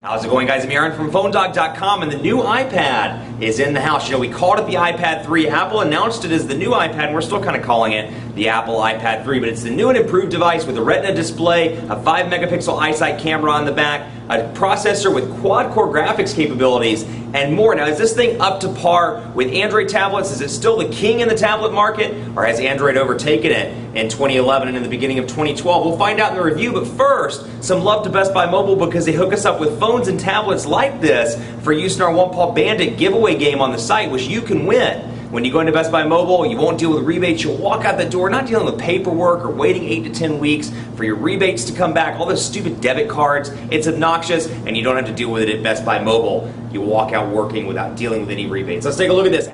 How's it going, guys? I'm Aaron from PhoneDog.com, and the new iPad is in the house. You know, we called it the iPad 3. Apple announced it as the new iPad, and we're still kind of calling it the Apple iPad 3, but it's the new and improved device with a Retina display, a 5-megapixel iSight camera on the back, a processor with quad-core graphics capabilities, and more. Now, is this thing up to par with Android tablets? Is it still the king in the tablet market, or has Android overtaken it in 2011 and in the beginning of 2012? We'll find out in the review, but first, some love to Best Buy Mobile because they hook us up with phones and tablets like this for use in our One Paw Bandit giveaway game on the site, which you can win. When you go into Best Buy Mobile, you won't deal with rebates. You'll walk out the door not dealing with paperwork or waiting 8 to 10 weeks for your rebates to come back, all those stupid debit cards. It's obnoxious, and you don't have to deal with it at Best Buy Mobile. You walk out working without dealing with any rebates. Let's take a look at this.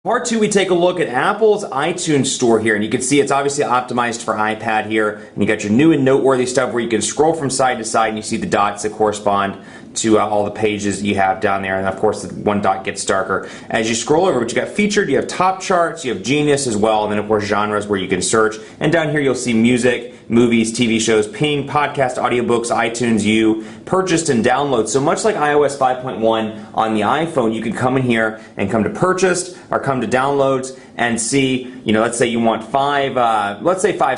Part 2, we take a look at Apple's iTunes store here, and you can see it's obviously optimized for iPad here, and you got your new and noteworthy stuff where you can scroll from side to side and you see the dots that correspond to all the pages you have down there, and of course the one dot gets darker as you scroll over. But you got featured, you have top charts, you have Genius as well, and then of course genres where you can search, and down here you'll see music, movies, TV shows, Ping, podcast, audiobooks, iTunes U, purchased and download. So much like iOS 5.1 on the iPhone, you can come in here and come to purchased or come to downloads and see, you know, let's say you want five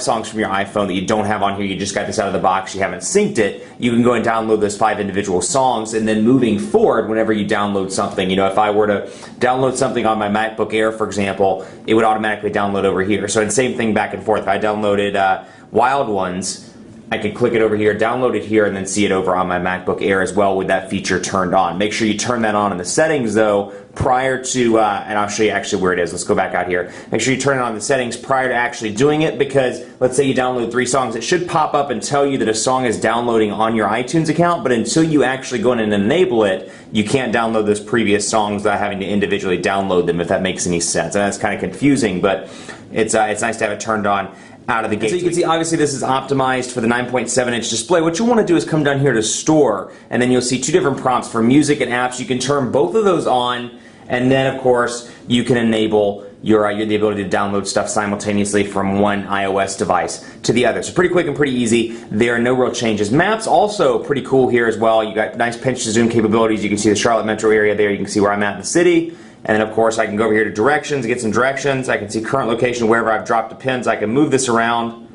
songs from your iPhone that you don't have on here, you just got this out of the box, you haven't synced it, you can go and download those 5 individual songs, and then moving forward, whenever you download something, you know, if I were to download something on my MacBook Air, for example, it would automatically download over here. So it's the same thing back and forth. If I downloaded Wild Ones, I could click it over here, download it here, and then see it over on my MacBook Air as well with that feature turned on. Make sure you turn that on in the settings, though, prior to, and I'll show you actually where it is. Let's go back out here. Make sure you turn it on in the settings prior to actually doing it, because let's say you download 3 songs. It should pop up and tell you that a song is downloading on your iTunes account, but until you actually go in and enable it, you can't download those previous songs without having to individually download them, if that makes any sense. And that's kind of confusing, but it's nice to have it turned on out of the gate. So you can see, obviously, this is optimized for the 9.7-inch display. What you want to do is come down here to Store, and then you'll see 2 different prompts for music and apps. You can turn both of those on, and then, of course, you can enable the ability to download stuff simultaneously from one iOS device to the other. So pretty quick and pretty easy. There are no real changes. Maps also pretty cool here as well. You got nice pinch to zoom capabilities. You can see the Charlotte metro area there. You can see where I'm at in the city. And then, of course, I can go over here to directions, get some directions. I can see current location wherever I've dropped the pins. I can move this around,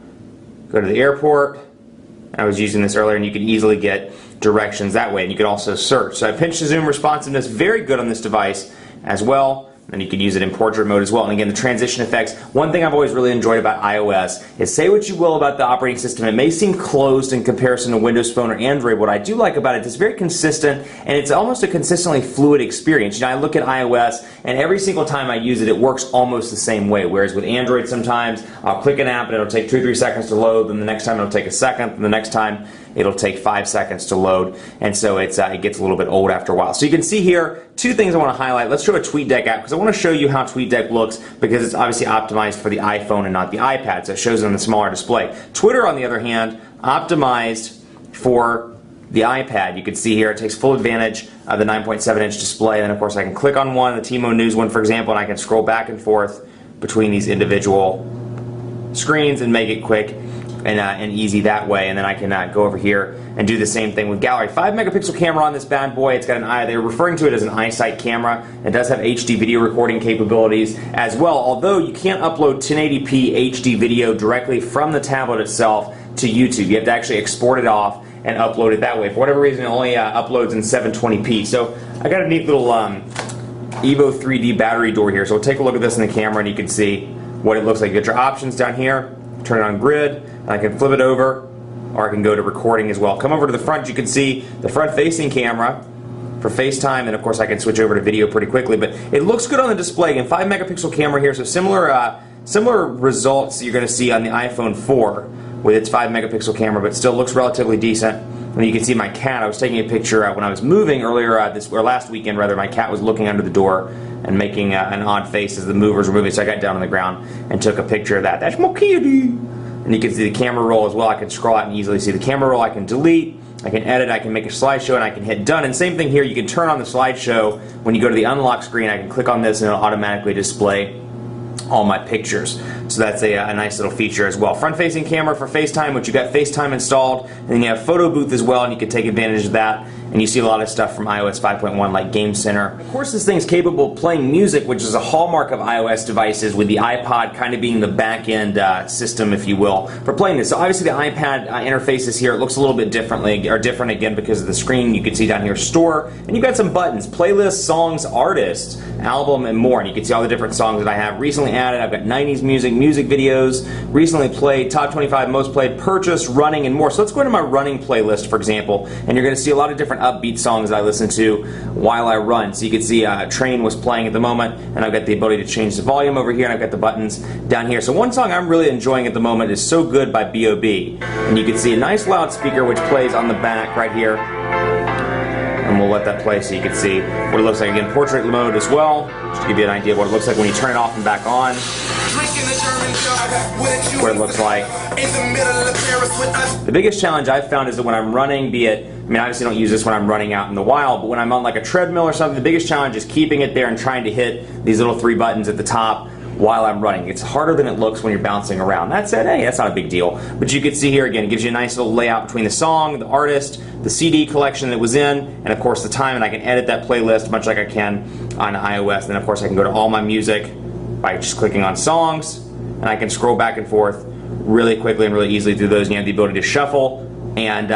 go to the airport. I was using this earlier, and you can easily get directions that way. And you can also search. So I pinch to zoom responsiveness, very good on this device as well. And you can use it in portrait mode as well. And again, the transition effects. One thing I've always really enjoyed about iOS is, say what you will about the operating system, it may seem closed in comparison to Windows Phone or Android. What I do like about it is it's very consistent, and it's almost a consistently fluid experience. You know, I look at iOS, and every single time I use it, it works almost the same way. Whereas with Android, sometimes I'll click an app and it'll take 2 or 3 seconds to load, then the next time it'll take a second, and the next time it'll take 5 seconds to load, and so it gets a little bit old after a while. So you can see here 2 things I want to highlight. Let's show a TweetDeck app, because I want to show you how TweetDeck looks, because it's obviously optimized for the iPhone and not the iPad, so it shows it on the smaller display. Twitter, on the other hand, optimized for the iPad. You can see here it takes full advantage of the 9.7-inch display, and then of course I can click on one, the Timo News one for example, and I can scroll back and forth between these individual screens and make it quick and easy that way. And then I can go over here and do the same thing with gallery. 5-megapixel camera on this bad boy. It's got an eye. They're referring to it as an iSight camera. It does have HD video recording capabilities as well, although you can't upload 1080p HD video directly from the tablet itself to YouTube. You have to actually export it off and upload it that way. For whatever reason, it only uploads in 720p. So I got a neat little Evo 3D battery door here. So we'll take a look at this in the camera, and you can see what it looks like. You get your options down here. Turn it on grid, and I can flip it over, or I can go to recording as well. Come over to the front, you can see the front-facing camera for FaceTime, and of course I can switch over to video pretty quickly, but it looks good on the display. Again, 5-megapixel camera here, so similar results you're going to see on the iPhone 4 with its 5-megapixel camera, but still looks relatively decent. And you can see my cat. I was taking a picture when I was moving earlier, last weekend rather. My cat was looking under the door and making an odd face as the movers were moving, so I got down on the ground and took a picture of that. That's my kitty! And you can see the camera roll as well. I can scroll out and easily see the camera roll. I can delete, I can edit, I can make a slideshow, and I can hit done. And same thing here, you can turn on the slideshow. When you go to the unlock screen, I can click on this and it'll automatically display all my pictures. So that's a nice little feature as well. Front-facing camera for FaceTime, which you got FaceTime installed, and then you have photo booth as well, and you can take advantage of that. And you see a lot of stuff from iOS 5.1 like Game Center. Of course, this thing's capable of playing music, which is a hallmark of iOS devices, with the iPod kind of being the back-end system, if you will, for playing this. So obviously the iPad interface is here. It looks a little bit different again because of the screen. You can see down here Store, and you've got some buttons: Playlists, Songs, Artists, Album, and more. And you can see all the different songs that I have recently added. I've got 90s music, music videos, recently played, top 25 most played, purchased, running, and more. So let's go into my running playlist, for example, and you're going to see a lot of different upbeat songs that I listen to while I run. So you can see Train was playing at the moment, and I've got the ability to change the volume over here, and I've got the buttons down here. So one song I'm really enjoying at the moment is So Good by B.O.B. And you can see a nice loudspeaker which plays on the back right here. And we'll let that play so you can see what it looks like. Again, portrait mode as well, just to give you an idea of what it looks like when you turn it off and back on. What it looks like. The biggest challenge I've found is that when I'm running, be it, I mean, obviously don't use this when I'm running out in the wild, but when I'm on like a treadmill or something, the biggest challenge is keeping it there and trying to hit these little 3 buttons at the top while I'm running. It's harder than it looks when you're bouncing around. That said, hey, that's not a big deal. But you can see here again, it gives you a nice little layout between the song, the artist, the CD collection that was in, and of course the time, and I can edit that playlist much like I can on iOS. And then of course I can go to all my music by just clicking on songs, and I can scroll back and forth really quickly and really easily through those, and you have the ability to shuffle and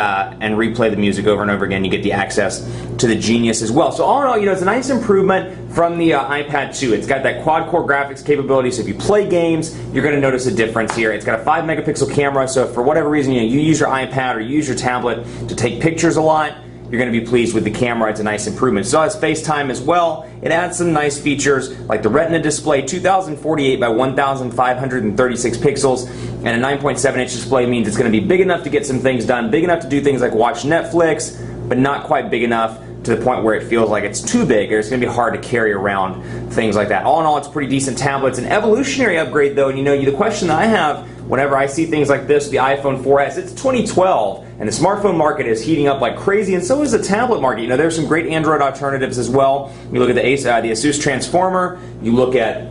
replay the music over and over again. You get the access to the Genius as well. So all in all, you know, it's a nice improvement from the iPad 2. It's got that quad-core graphics capability, so if you play games, you're going to notice a difference here. It's got a 5-megapixel camera, so if for whatever reason you use your iPad or you use your tablet to take pictures a lot, you're going to be pleased with the camera. It's a nice improvement. So has FaceTime as well. It adds some nice features like the Retina display, 2048 by 1536 pixels, and a 9.7-inch display means it's going to be big enough to get some things done, big enough to do things like watch Netflix, but not quite big enough to the point where it feels like it's too big or it's going to be hard to carry around, things like that. All in all, it's a pretty decent tablet. It's an evolutionary upgrade though, and you know, the question that I have whenever I see things like this, the iPhone 4S, it's 2012, and the smartphone market is heating up like crazy, and so is the tablet market. You know, there's some great Android alternatives as well. You look at the Asus Transformer, you look at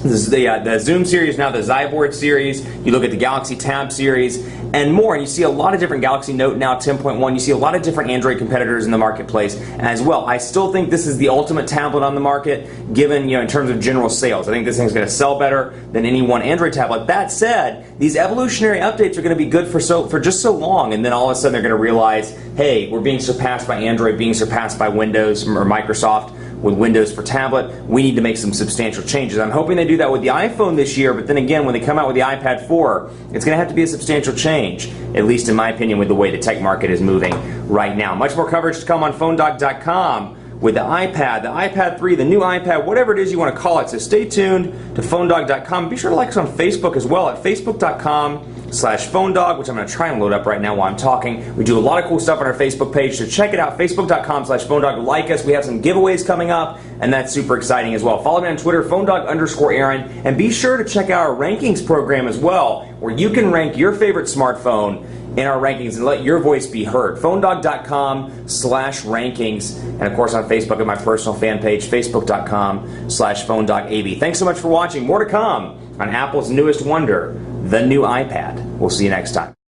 the Zoom series, now the Zyboard series, you look at the Galaxy Tab series, and more. And you see a lot of different Galaxy Note now 10.1. You see a lot of different Android competitors in the marketplace as well. I still think this is the ultimate tablet on the market, given, you know, in terms of general sales. I think this thing's going to sell better than any one Android tablet. That said, these evolutionary updates are going to be good for just so long, and then all of a sudden they're going to realize, hey, we're being surpassed by Android, being surpassed by Windows or Microsoft with Windows for tablet. We need to make some substantial changes. I'm hoping they do that with the iPhone this year, but then again, when they come out with the iPad 4, it's going to have to be a substantial change, at least in my opinion, with the way the tech market is moving right now. Much more coverage to come on PhoneDoc.com with the iPad 3, the new iPad, whatever it is you want to call it. So stay tuned to PhoneDoc.com. Be sure to like us on Facebook as well at Facebook.com/PhoneDog, which I'm going to try and load up right now while I'm talking. We do a lot of cool stuff on our Facebook page, so check it out, Facebook.com/PhoneDog. Like us. We have some giveaways coming up, and that's super exciting as well. Follow me on Twitter, PhoneDog_Aaron, and be sure to check out our rankings program as well, where you can rank your favorite smartphone in our rankings and let your voice be heard. PhoneDog.com/rankings, and of course on Facebook at my personal fan page, Facebook.com/PhoneDogAV. Thanks so much for watching. More to come on Apple's newest wonder, the new iPad. We'll see you next time.